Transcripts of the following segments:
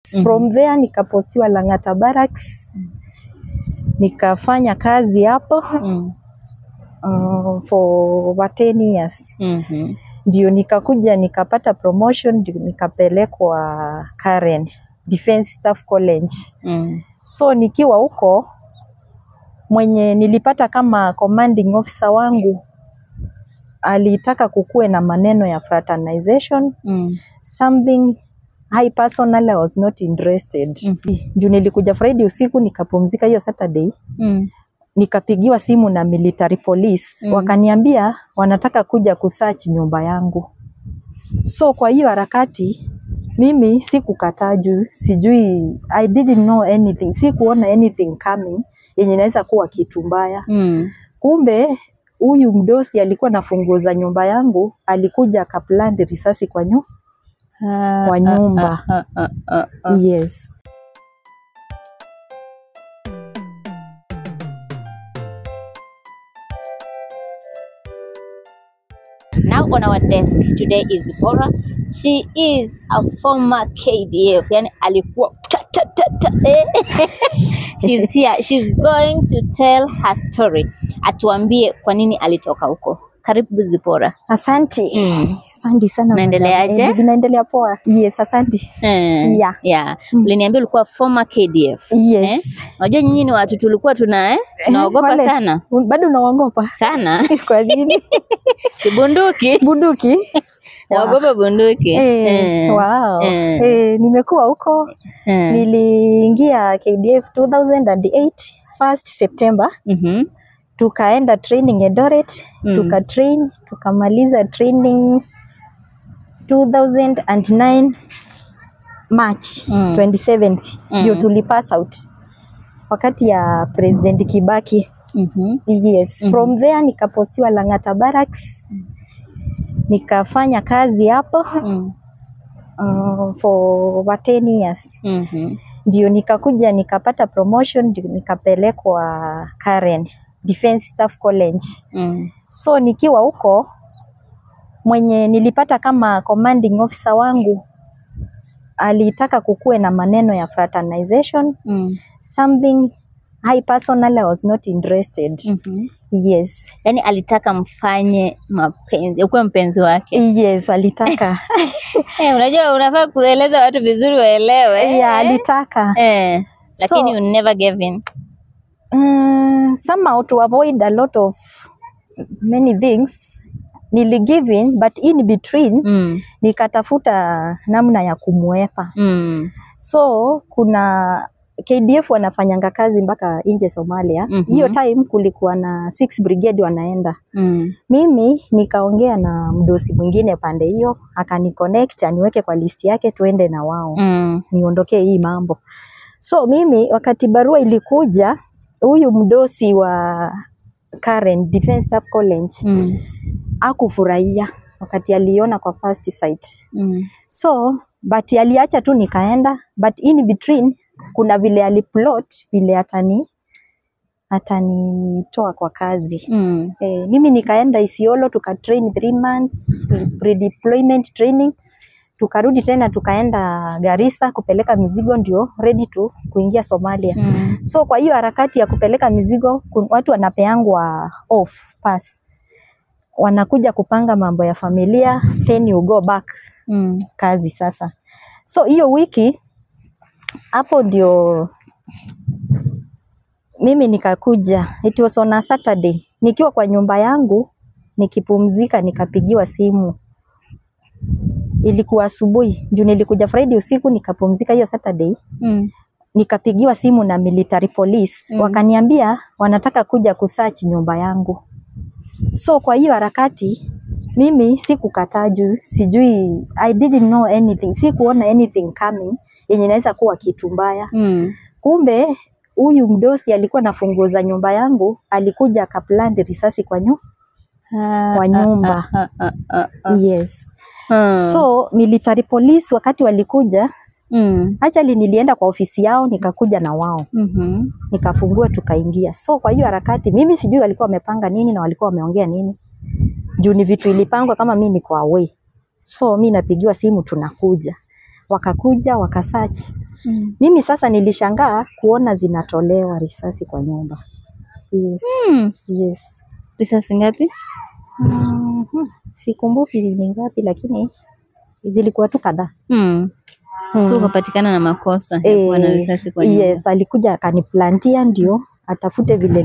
From there nikapostiwa Lang'ata Barracks. Nikafanya kazi hapo for over 10 years. Ndio nikakuja nikapata promotion, ndio nikapelekwa Karen Defense Staff College. So nikiwa huko mwenye nilipata kama commanding officer wangu alitaka kukue na maneno ya fraternization, something I personally was not interested. Juu nilikuja Friday usiku nikapumzika hiyo Saturday. Nikapigiwa simu na military police. Wakaniambia wanataka kuja kusearch nyumba yangu. So kwa hiyo harakati mimi sikukataa juu sijui, I didn't know anything. Sikuona anything coming yenye inaweza kuwa kitu mbaya. Kumbe huyu mdosi alikuwa na funguo za nyumba yangu, alikuja akaplant risasi kwa nyumba. Yes. Now on our desk today is Zipporah. She is a former KDF. Yani alikuwa she's here. She's going to tell her story. Atuambie kwa nini alitoka huko. Karibu Zipporah. Asante. Asante sana. Naendeleaje? Naendelea poa. Yes, asante. Yeah. Uliniambia ulikuwa former KDF. Yes. Unajua nyinyi ni watu tulikuwa tunaogopa sana. Bado unaogopa? Sana. Kwa nini? Si bunduki. Bunduki. Naogopa bunduki. Wow. Nimekuwa huko. Niliingia KDF 2008 1st September. Tukaenda training Eldoret, tukatrain, tukamaliza training 2009 March 27th. Ndio tulipass out wakati ya President Kibaki. Yes. From there nikapostiwa Lang'ata Barracks. Nikafanya kazi hapo for over 10 years. Ndio nikakuja nikapata promotion, ndio nikapelekwa Karen Defense Staff College. So nikiwa huko mwenye nilipata kama commanding officer wangu alitaka kukue na maneno ya fraternization, something I personally was not interested. Yes. Yani alitaka mfanye mapenzi, ukuwe mpenzi wake. Yes, alitaka. Unajua unafaa kueleza watu vizuri waelewe. Yeah, alitaka. Lakini you never gave in. Somehow to avoid a lot of many things nili give in, but in between nikatafuta namna ya kumwepa. So kuna KDF wanafanyanga kazi mpaka nje Somalia. Hiyo time kulikuwa na 6 brigade wanaenda. Mimi nikaongea na mdosi mwingine pande hiyo, akani connect aniweke kwa list yake tuende na wao. Niondokee hii mambo. So mimi wakati barua ilikuja, huyu mdosi wa Karen Defense Staff College hakufurahia wakati aliona kwa first sight. So but aliacha tu nikaenda, but in between kuna vile aliplot vile atanitoa kwa kazi. Mimi nikaenda Isiolo tukatrain 3 months pre-deployment training. Tukarudi tena tukaenda Garissa kupeleka mizigo, ndio ready to kuingia Somalia. So kwa hiyo harakati ya kupeleka mizigo watu wanapeangwa off pass. Wanakuja kupanga mambo ya familia, then you go back kazi sasa. So hiyo wiki hapo ndio mimi nikakuja, it was on a Saturday. Nikiwa kwa nyumba yangu nikipumzika nikapigiwa simu. Ilikuwa asubuhi, juu nilikuja Friday usiku nikapumzika hiyo Saturday. Nikapigiwa simu na military police. Wakaniambia wanataka kuja kusearch nyumba yangu. So kwa hiyo harakati mimi sikukataa juu sijui, I didn't know anything. Sikuona anything coming yenye inaweza kuwa kitu mbaya. Kumbe huyu mdosi alikuwa na funguo za nyumba yangu, alikuja akaplant risasi kwa nyumba. Yes. So military police wakati walikuja, actually nilienda kwa ofisi yao nikakuja na wao. Nikafungua tukaingia. So kwa hiyo harakati mimi sijui walikuwa wamepanga nini na walikuwa wameongea nini. Juu ni vitu ilipangwa kama mimi niko away. So mimi napigiwa simu tunakuja. Wakakuja wakasearch. Mimi sasa nilishangaa kuona zinatolewa risasi kwa nyumba. Yes. Yes. Risasi ngapi? Sikumbuki ni ngapi, lakini zilikuwa tu kadhaa. So ukapatikana na makosa ya kuwa na risasi kwa nyumba. Yes, alikuja akaniplantia ndio atafute vile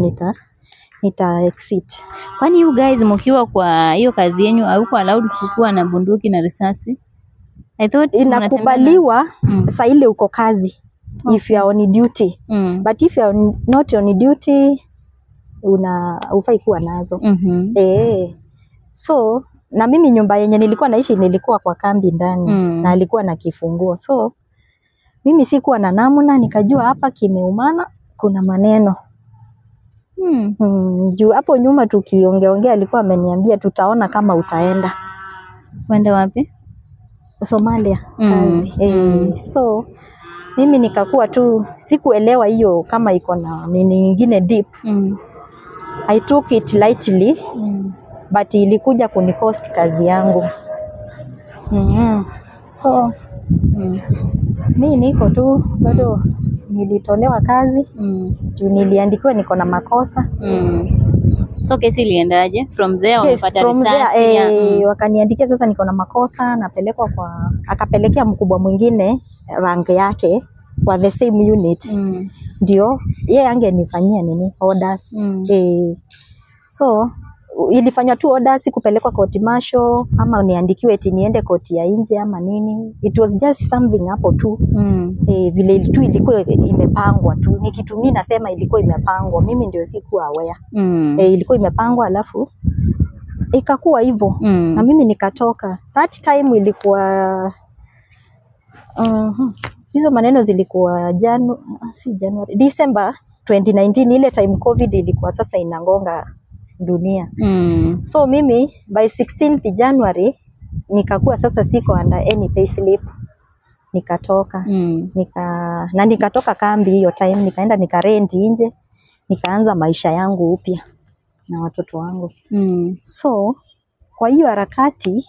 nita exit. Kwani you guys mkiwa kwa hiyo kazi yenu hauko allowed kuwa na bunduki na risasi? I thought inakubaliwa saa ile uko kazi. Okay. If you are on duty. But if you are not on duty hufai kuwa nazo. So na mimi nyumba yenye nilikuwa naishi nilikuwa kwa kambi ndani na alikuwa na kifunguo. So mimi sikuwa na namna, nikajua hapa kimeumana, kuna maneno. Juu hapo nyuma tukiongeongea alikuwa ameniambia tutaona kama utaenda. Kwenda wapi? Somalia kazi. So mimi nikakuwa tu sikuelewa hiyo kama iko na meaning nyingine deep. I took it lightly. But ilikuja kunikost kazi yangu. So mimi niko tu bado nilitolewa kazi. Juu niliandikiwa niko na makosa. So kesi iliendaje? From there umepata risasi. Wakaniandikia sasa niko na makosa, napelekwa akapelekea mkubwa mwingine rank yake kwa the same unit. Ndio yeye angenifanyia orders. So ilifanywa tu orders kupelekwa court martial ama niandikiwe eti niende koti ya nje ama nini. It was just something hapo tu. Vile tu ilikuwa imepangwa tu. Ni kitu mimi nasema ilikuwa imepangwa. Mimi ndio sikuwa aware. Ilikuwa imepangwa alafu ikakuwa hivyo. Na mimi nikatoka. That time ilikuwa hizo maneno zilikuwa December 2019, ile time COVID ilikuwa sasa inangonga dunia. So mimi by 16th January nikakuwa sasa siko under any payslip. Nikatoka. Nikatoka kambi hiyo time, nikaenda nikarent nje, nikaanza maisha yangu upya na watoto wangu. So kwa hiyo harakati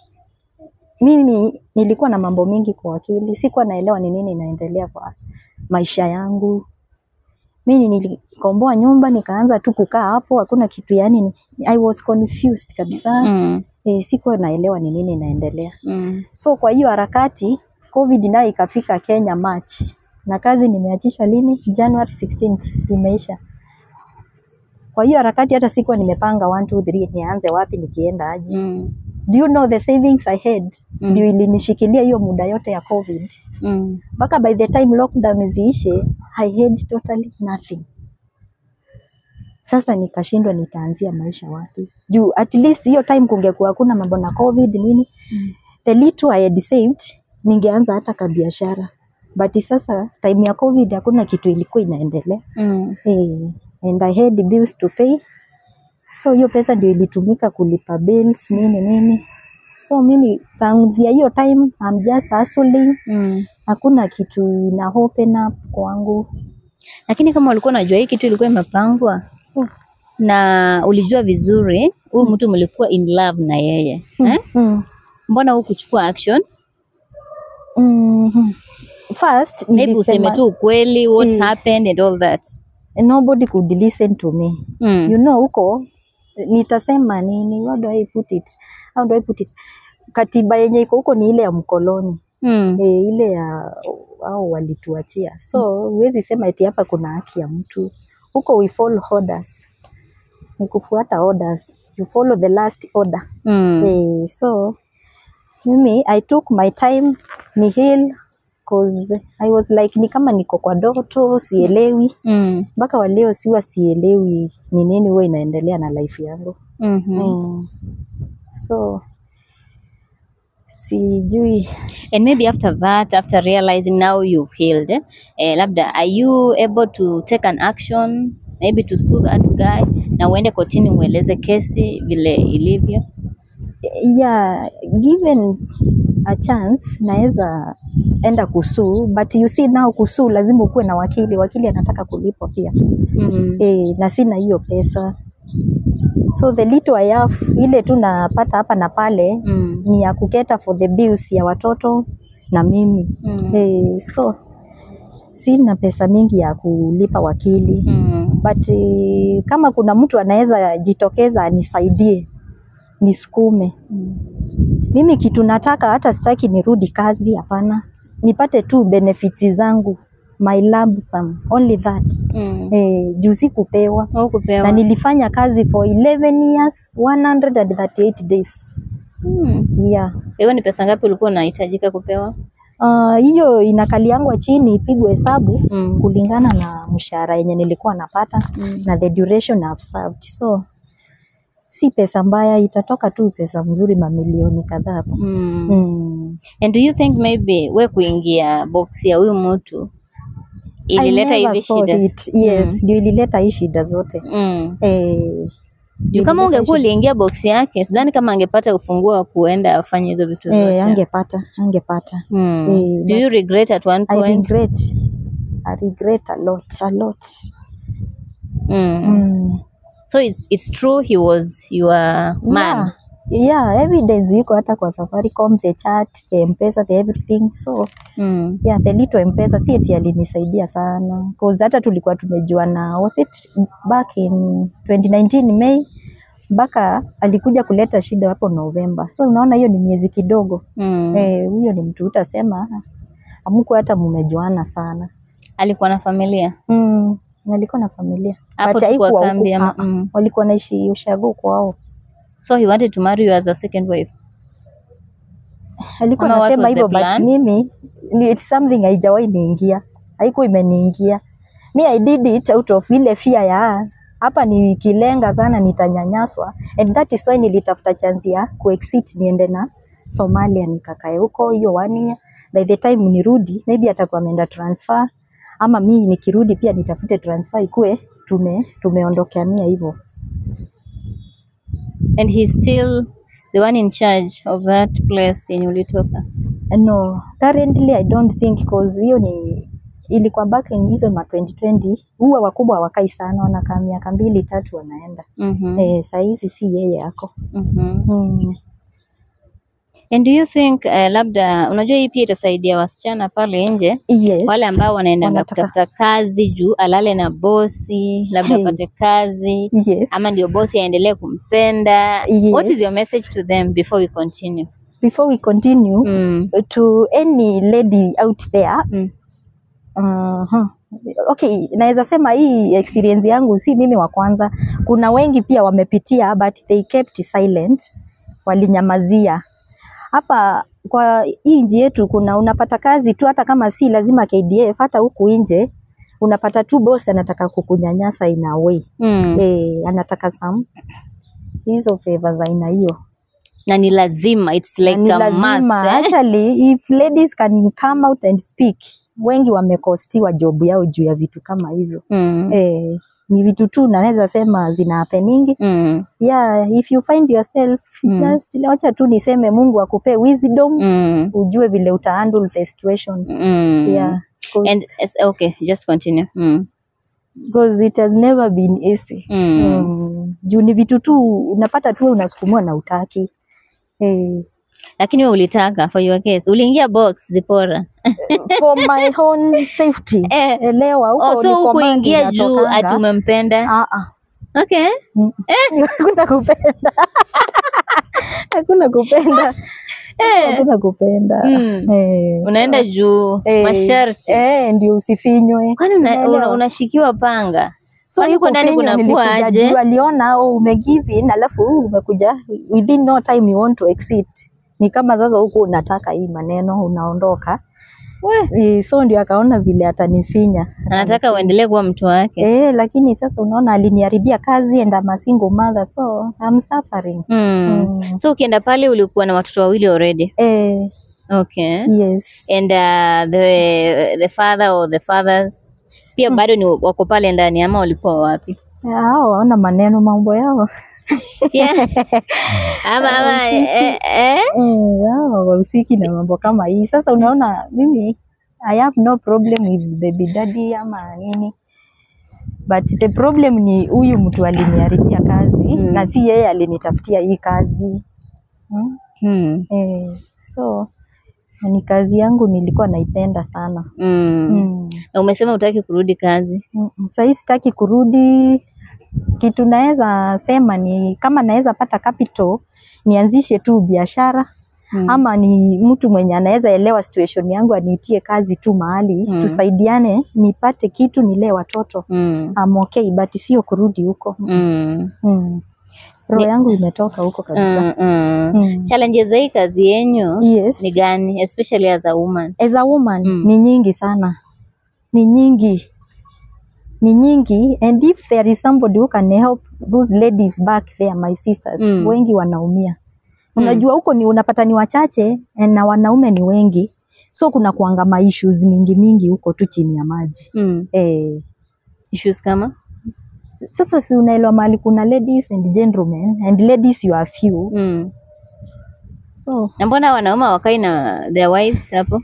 mimi nilikuwa na mambo mingi kwa akili, sikuwa naelewa ni nini inaendelea kwa maisha yangu. Mimi nilikomboa nyumba nikaanza tu kukaa hapo, hakuna kitu, yani I was confused kabisa. Sikuwa naelewa ni nini inaendelea. So kwa hiyo harakati COVID nayo ikafika Kenya March. Na kazi nimeachishwa lini? January 16th imeisha. Kwa hiyo harakati hata sikuwa nimepanga 1 2 3 nianze wapi nikienda aje. Do you know the savings I had? Ndio ilinishikilia hiyo muda yote ya COVID. Baka by the time lockdown ziishe, I had totally nothing. Sasa nikashindwa nitaanzia maisha wapi. Juu at least hiyo time kungekuwa hakuna mambo na COVID nini. The little I had saved, ningeanza hata kabiashara. But sasa time ya COVID hakuna kitu ilikuwa inaendelea. And I had bills to pay. So hiyo pesa ndio ilitumika kulipa bills nini. So mimi tanzia hiyo time I'm just hustling. Hakuna kitu ina open up kwangu. Lakini kama ulikuwa unajua hii kitu ilikuwa imepangwa na ulijua vizuri huyu mtu mlikuwa in love na yeye, mbona hukuchukua action? First maybe useme tu ukweli what happened and all that. Nobody could listen to me. You know huko nitasema nini? How do I put it? Katiba yenye iko huko ni ile ya mkoloni. Ile ya au walituachia. So huwezi sema eti hapa kuna haki ya mtu. Huko we follow orders. Ni kufuata orders. You follow the last order. So mimi I took my time ni heal cause I was like ni kama niko kwa doto sielewi. Mpaka wa leo sielewi ni nini huwa inaendelea na life yangu. So sijui. And maybe after that, after realizing now you've healed, labda are you able to take an action maybe to sue that guy na uende kotini ueleze kesi vile ilivyo? Yeah, given a chance naweza enda kusuu, but you see now kusuu lazima ukuwe na wakili anataka kulipwa pia. Na sina hiyo pesa. So the little I have, ile tu napata hapa na pale ni ya kuketa for the bills ya watoto na mimi. So sina pesa mingi ya kulipa wakili. But kama kuna mtu anaweza jitokeza anisaidie, nisukume. Mimi kitu nataka, hata sitaki nirudi kazi, hapana. Nipate tu benefits zangu, my lump sum, only that. Juu sikupewa. Na nilifanya kazi for 11 years, 138 days. Yeah. Hiyo ni pesa ngapi ulikuwa unahitajika kupewa? Hiyo inakaliangwa chini, ipigwe hesabu kulingana na mshahara yenye nilikuwa napata na the duration I've served. So si pesa mbaya, itatoka tu pesa mzuri, mamilioni kadhaa. And do you think maybe we kuingia box ya huyu mtu ilileta hizi shida? Yes, ndio ilileta hizi shida zote. Kama ungekuwa uliingia box yake, sidhani kama angepata ufunguo wa kuenda afanye hizo vitu zote. Angepata. Do you regret at one point? I regret a lot. So it's true he was your man. Yeah, evidence iko hata kwa Safaricom, the chat, the M-Pesa, the everything. So yeah, the little M-Pesa si eti alinisaidia sana, cause hata tulikuwa tumejuana, was it back in 2019 May, mpaka alikuja kuleta shida hapo November. So unaona hiyo ni miezi kidogo. Huyo ni mtu utasema amuko hata mumejuana sana. Alikuwa na familia? Alikuwa na familia. Hapo kwa kambi walikuwa naishi ushago kwao. So he wanted to marry you as a second wife? Alikuwa anasema hivyo, but mimi it's something haijawahi niingia. Haikuwa imeniingia. I did it out of ile fear ya hapa nikilenga sana nitanyanyaswa, and that is why nilitafuta chance ya kuexit niende na Somalia, nikakae huko hiyo 1 year. By the time nirudi maybe atakuwa ameenda transfer, ama mimi nikirudi pia nitafute transfer ikue tumeondokeania hivyo. And he's still the one in charge of that place in Ulitoka? No, currently I don't think, because hiyo ni ilikuwa back in hizo ma 2020. Huwa wakubwa wakai sana, wanakaa miaka 2-3 wanaenda. Saa hizi si yeye yako. And do you think labda unajua hii pia itasaidia wasichana pale nje, wale ambao wanaenda kutafuta kazi juu alale na bosi, labda apate kazi, ama ndio bosi aendelee kumpenda. What is your message to them before we continue? Before we continue, to any lady out there, okay, naweza sema hii experience yangu si mimi wa kwanza. Kuna wengi pia wamepitia, but they kept silent, walinyamazia. Hapa kwa hii nchi yetu unapata kazi tu, hata kama si lazima KDF, hata huku nje unapata tu boss anataka kukunyanyasa in a way. Anataka hizo favors aina hiyo. Na ni lazima, it's like a must. Actually, if ladies can come out and speak, wengi wamekostiwa job yao juu ya vitu kama hizo. Ni vitu tu naweza sema zina happening. Yeah, if you find yourself, just wacha tu niseme Mungu akupe wisdom, ujue vile utahandle the situation. Yeah. And okay, just continue. Because it has never been easy. Juu ni vitu tu unapata tu unasukumwa na utaki. Lakini wewe ulitaka, for your case uliingia box Zipora for my own safety. Elewa huko so kuingia juu ati umempenda? Okay. Hakuna kupenda. Hakuna kupenda. Hakuna kupenda. Unaenda juu masharti. Ndio usifinywe. Kwani unashikiwa panga? So yuko ndani kunakuwa aje? Waliona umegive in, alafu umekuja within no time you want to exit. Ni kama sasa huko unataka hii maneno unaondoka. So ndio akaona vile atanifinya. Anataka uendelee kuwa mtu wake. Lakini sasa unaona aliniharibia kazi, and I'm a single mother, so I'm suffering. So ukienda pale ulikuwa na watoto wawili already? Okay. Yes. And the father or the fathers pia bado ni wako pale ndani, ama walikuwa wapi? Hao wana maneno mambo yao. Usiki na mambo kama hii. Sasa unaona mimi I have no problem with baby daddy ama nini, but the problem ni huyu mtu aliniharibia kazi na si yeye alinitafutia hii kazi. So Ni kazi yangu nilikuwa naipenda sana. Na umesema hutaki kurudi kazi. Sasa sitaki kurudi. Kitu naweza sema ni kama naweza pata capital nianzishe tu biashara. Ama ni mtu mwenye anaweza elewa situation yangu aniitie kazi tu mahali tusaidiane nipate kitu nilee watoto. I'm okay, but sio kurudi huko. Roho yangu imetoka huko kabisa. Challenges za hii kazi yenyu Yes. ni gani, especially as a woman? As a woman ni nyingi sana. Ni nyingi, and if there is somebody who can help those ladies back there, my sisters, wengi wanaumia. Unajua huko ni unapata ni wachache na wanaume ni wengi, so kuna kuanga issues mingi huko tu chini ya maji. Issues kama? Sasa si unaelewa mahali kuna ladies and gentlemen, and ladies you are few. So na mbona wanaume wakai na their wives hapo?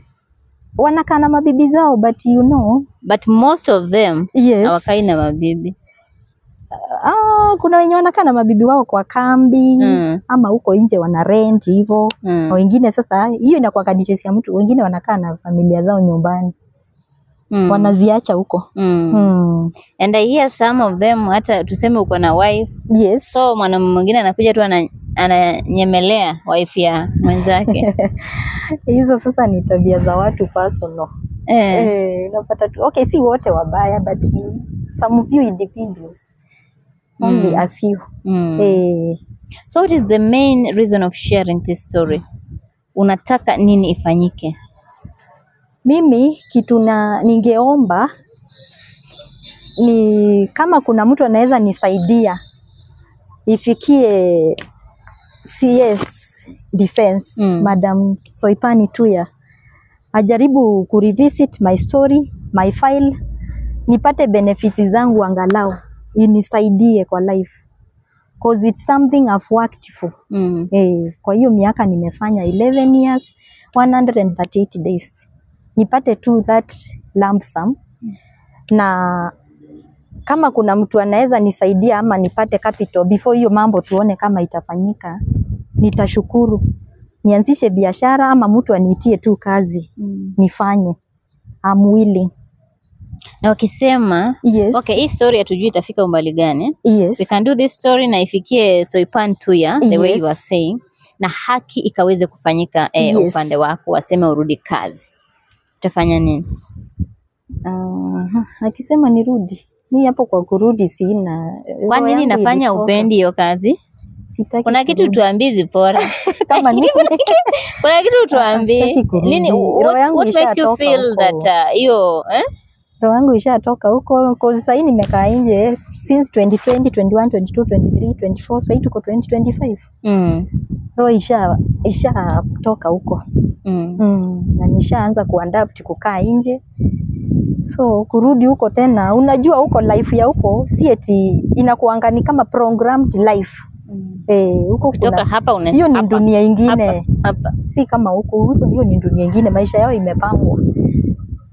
Wanakaa na mabibi zao, but you know, but most of them hawakai na mabibi. Kuna wenye wanakaa na mabibi wao kwa kambi ama huko nje wana rent hivyo. Wengine sasa hiyo inakuwa kadijesi ya mtu, wengine wanakaa na familia zao nyumbani. Wanaziacha huko. And I hear some of them hata tuseme uko na wife. Yes. So mwanamume mwingine anakuja tu ananyemelea wife ya mwenzake. Hizo sasa ni tabia za watu personal. Unapata tu. Okay, si wote wabaya, but some few individuals. Only a few. So what is the main reason of sharing this story? Unataka nini ifanyike? Mimi kitu ningeomba ni kama kuna mtu anaweza nisaidia ifikie CS Defense, Madam Soipani Tuya, ajaribu kurevisit my story, my file, nipate benefits zangu angalau inisaidie kwa life, cause it's something I've worked for. Kwa hiyo miaka nimefanya 11 years 138 days, nipate tu that lump sum. Na kama kuna mtu anaweza nisaidia ama nipate capital before hiyo mambo tuone kama itafanyika, nitashukuru. Nianzishe biashara ama mtu aniitie tu kazi nifanye. I'm willing. Na wakisema okay, hii story hatujui itafika umbali gani. We can do this story na ifikie Soipan Tuya the way you are saying, na haki ikaweze kufanyika upande wako, waseme urudi kazi. Utafanya nini? Akisema nirudi, mimi hapo kwa kurudi sina. Kwa nini nafanya upendi hiyo kazi? Sitaki. Kuna kitu tuambie Zipora. Kama nini? Kuna kitu tuambie. Nini what makes you feel that hiyo roho yangu ishatoka huko, cause sasa hii nimekaa nje since 2020, 21, 22, 23, 24, sasa tuko 2025. Roho isha toka huko. Na nishaanza kuadapt kukaa nje. So kurudi huko tena, unajua huko life ya huko si eti inakuanga ni kama programmed life. Huko kutoka hapa hiyo ni dunia ingine. Hapa. Si kama huko hiyo ni dunia ingine, maisha yao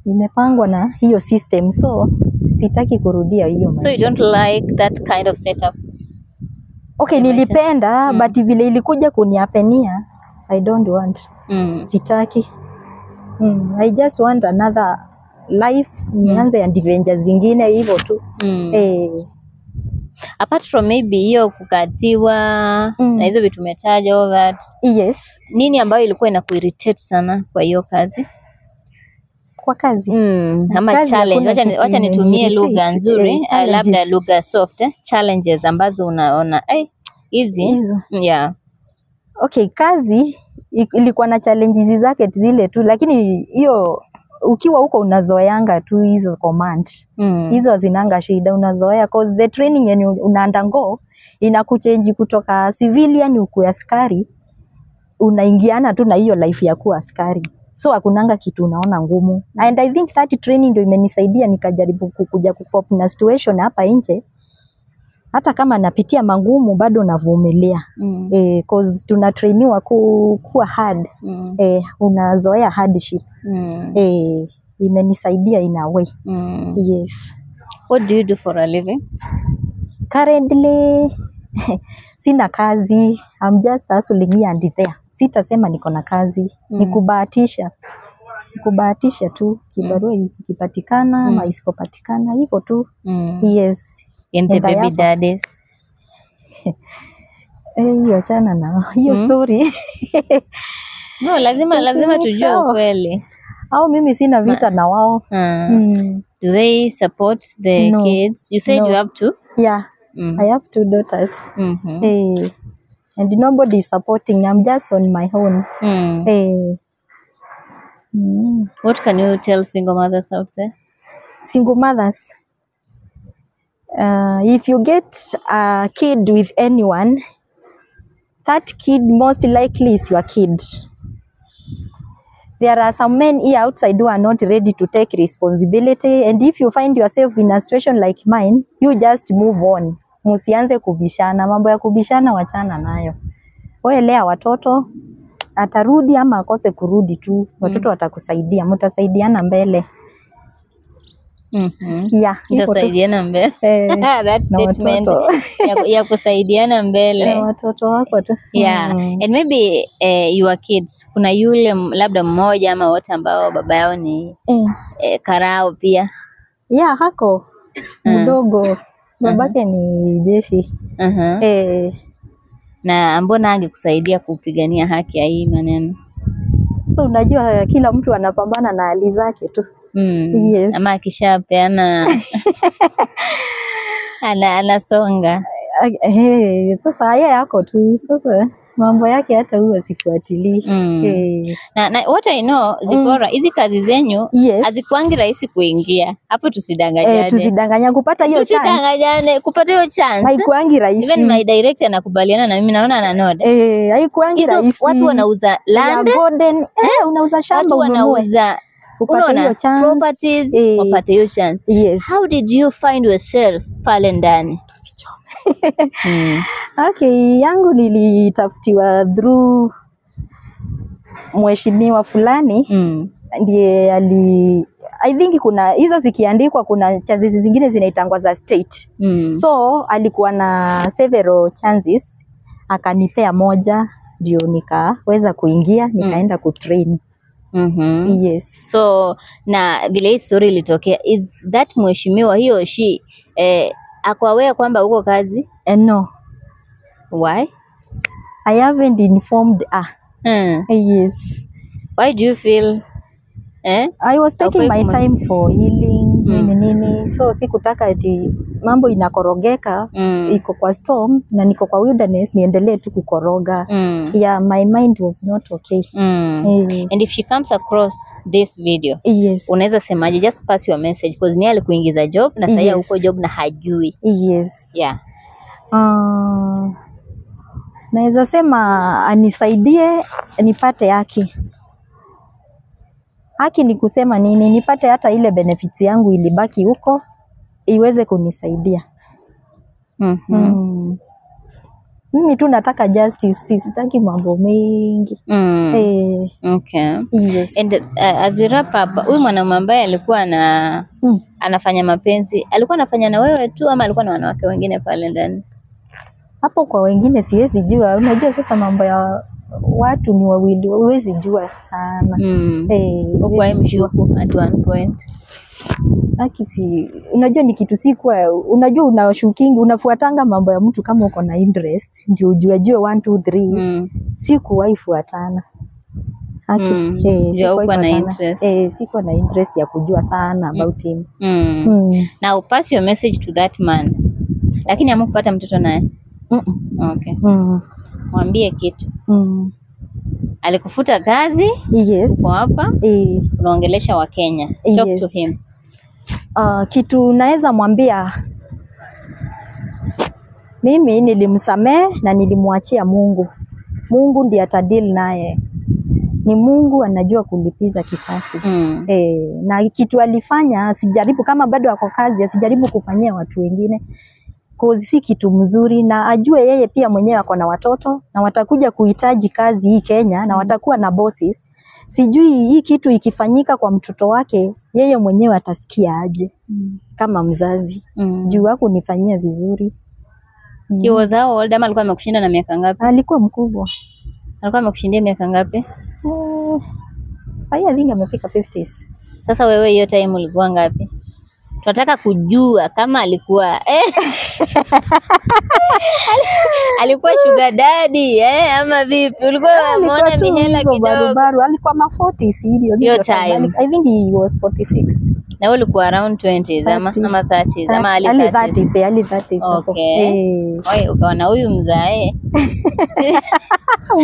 imepangwa na hiyo system, so sitaki kurudia hiyo maisha. So you don't like that kind of setup? Okay, nilipenda but vile ilikuja kuniapenia, I don't want. Sitaki. I just want another life, nianze adventures zingine hivyo tu. Apart from maybe hiyo kukatiwa na hizo vitu umetaja all that. Yes. Nini ambayo ilikuwa inakuirritate sana kwa hiyo kazi? Kwa kazi? Ama kazi challenge. Wacha nitumie lugha nzuri, labda lugha soft. Challenges ambazo unaona hizi. Yeah. Okay, kazi ilikuwa na challenges zake zile tu, lakini hiyo ukiwa huko unazoeanga tu hizo command. Hizo zinanga shida, unazoea cause the training yani unaandango inakuchange kutoka civilian ukuwe askari, unaingiana tu na hiyo life ya kuwa askari. So hakunanga kitu unaona ngumu. And I think that training ndio imenisaidia nikajaribu kukuja kucope na situation hapa nje. Hata kama napitia magumu bado navumilia. Cause tunatrainiwa kuwa hard. Unazoea hardship. Imenisaidia in a way. Yes. What do you do for a living? Currently sina kazi, I'm just hustling here and there. Sitasema niko na kazi, nikubahatisha tu, kibarua ikipatikana ama isipopatikana hivyo tu. Yes. And the baby daddies? Hiyo chana na hiyo story. No, lazima tujue ukweli. Au mimi sina vita na wao. Do they support the kids? You said you have two? Yeah. I have 2 daughters. And nobody is supporting. I'm just on my own. What can you tell single mothers out there? Single mothers, if you get a kid with anyone, that kid most likely is your kid. There are some men here outside who are not ready to take responsibility, and if you find yourself in a situation like mine, you just move on. Musianze kubishana, mambo ya kubishana wachana nayo. Wewe lea watoto, atarudi ama akose kurudi tu, watoto watakusaidia, mtasaidiana mbele. Yeah, mtasaidiana mbele. That statement ya kusaidiana mbele. Watoto wako tu. Yeah. And maybe your kids, kuna yule labda mmoja ama wote ambao baba yao ni karao pia. Yeah, hako mdogo. Babake ni jeshi. Na mbona angekusaidia kupigania haki ya hii maneno? Sasa unajua kila mtu anapambana na hali zake tu. Yes. Ama akishapeana anasonga. Sasa yeye yako tu. Sasa mambo yake hata huwa sifuatilii. Na what I know, Zipporah, hizi kazi zenyu hazikuangi rahisi kuingia. Hapo tusidanganyane. Tusidanganya kupata hiyo chance. Tusidanganyane kupata hiyo chance. Haikuangi rahisi. Even my director anakubaliana na mimi, naona ananod. Haikuangi rahisi. Watu wanauza land, golden, unauza shamba, watu wanauza properties, wapate hiyo chance. Yes. How did you find yourself pale ndani? Tusichome. Okay, yangu nilitafutiwa through mheshimiwa fulani. Ndiye I think kuna hizo zikiandikwa kuna chances zingine zinaitangwa za state. So alikuwa na several chances, akanipea moja ndio nikaweza kuingia, nikaenda kutrain. Yes. So na vile hii story ilitokea, is that mheshimiwa he or she akwawea kwamba uko kazi? No. Why? I haven't informed her. Yes. Why do you feel I was taking my time for healing, nini. So sikutaka eti mambo inakorogeka, iko kwa storm na niko kwa wilderness niendelee tu kukoroga. Yeah, my mind was not okay. And if she comes across this video, unaweza semaje? Just pass your message because ni alikuingiza job na sasa uko job na hajui. Yes. Yeah. Naweza sema anisaidie nipate haki. Haki ni kusema nini? Nipate hata ile benefits yangu ilibaki huko iweze kunisaidia. Mimi tu nataka justice, sitaki mambo mengi. Okay. Yes. And as we wrap up, huyu mwanaume ambaye alikuwa anafanya mapenzi, alikuwa anafanya na wewe tu ama alikuwa na wanawake wengine pale ndani? Hapo kwa wengine siwezi jua. Unajua sasa mambo ya watu ni wawili, huwezi jua sana. Uko mshuku at one point. Unajua ni kitu sikuwa, unajua unashukingi, unafuatanga mambo ya mtu kama uko na interest, ndio ujue 1 2 3. Sikuwahi fuatana. Sikuwa na interest. Sikuwa na interest ya kujua sana about him. Now pass your message to that man. Lakini hamkupata mtoto naye? Okay. Mwambie kitu. Alikufuta kazi? Yes. Uko hapa? Unaongelesha wa Kenya. Talk to him. Kitu naweza mwambia, mimi nilimsamehe na nilimwachia Mungu. Mungu ndiye atadeal naye. Ni Mungu anajua kulipiza kisasi. Na kitu alifanya asijaribu, kama bado ako kazi asijaribu kufanyia watu wengine. Cause si kitu mzuri, na ajue yeye pia mwenyewe ako na watoto na watakuja kuhitaji kazi hii Kenya na watakuwa na bosses. Sijui hii kitu ikifanyika kwa mtoto wake yeye mwenyewe atasikia aje kama mzazi. Juu wako nifanyia vizuri. He was how old? Ama alikuwa amekushinda na miaka ngapi? Alikuwa mkubwa. Alikuwa amekushindia miaka ngapi? Sasa I think amefika 50s. Sasa wewe hiyo time ulikuwa ngapi? Tunataka kujua kama alikuwa alikuwa sugar daddy ama vipi? Ulikuwa umeona mihela kidogo? Baru alikuwa ma 40s hiyo time. I think he was 46. Na wewe ulikuwa around 20s ama 30s ama early 30s. Okay. Wewe ukaona huyu mzae.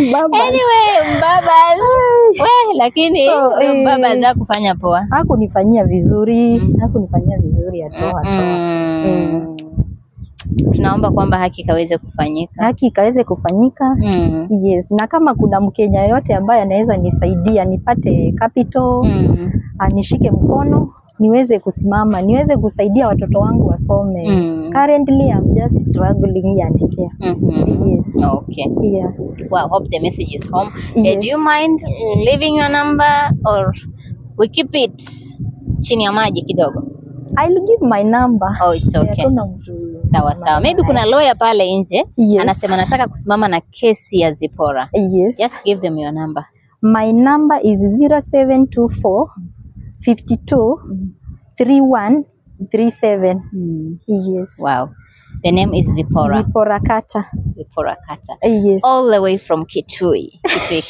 Mbaba. Anyway, mbaba. Wewe lakini mbaba za kufanya poa. Hakunifanyia vizuri, atoa. Tunaomba kwamba haki ikaweze kufanyika. Haki ikaweze kufanyika. Yes, na kama kuna Mkenya yote ambaye anaweza nisaidia nipate capital, anishike mkono, niweze kusimama, niweze kusaidia watoto wangu wasome. Currently I'm just struggling here and here. Yes. Okay. Yeah. Well, hope the message is home. Yes. Do you mind leaving your number or we keep it chini ya maji kidogo? I'll give my number. Oh, it's okay. Sawa. Maybe kuna lawyer pale nje anasema nataka kusimama na kesi ya Zipporah. Yes. Just give them your number. My number is 0724 52 3137. Yes. Wow. The name is Zipporah. Zipporah Kata. Yes. All the way from Kitui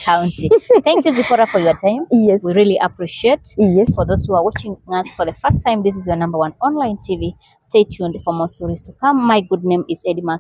County. Thank you, Zipporah, for your time. Yes. We really appreciate. Yes. For those who are watching us for the first time, this is your #1 online TV. Stay tuned for more stories to come. My good name is Eddie Mark.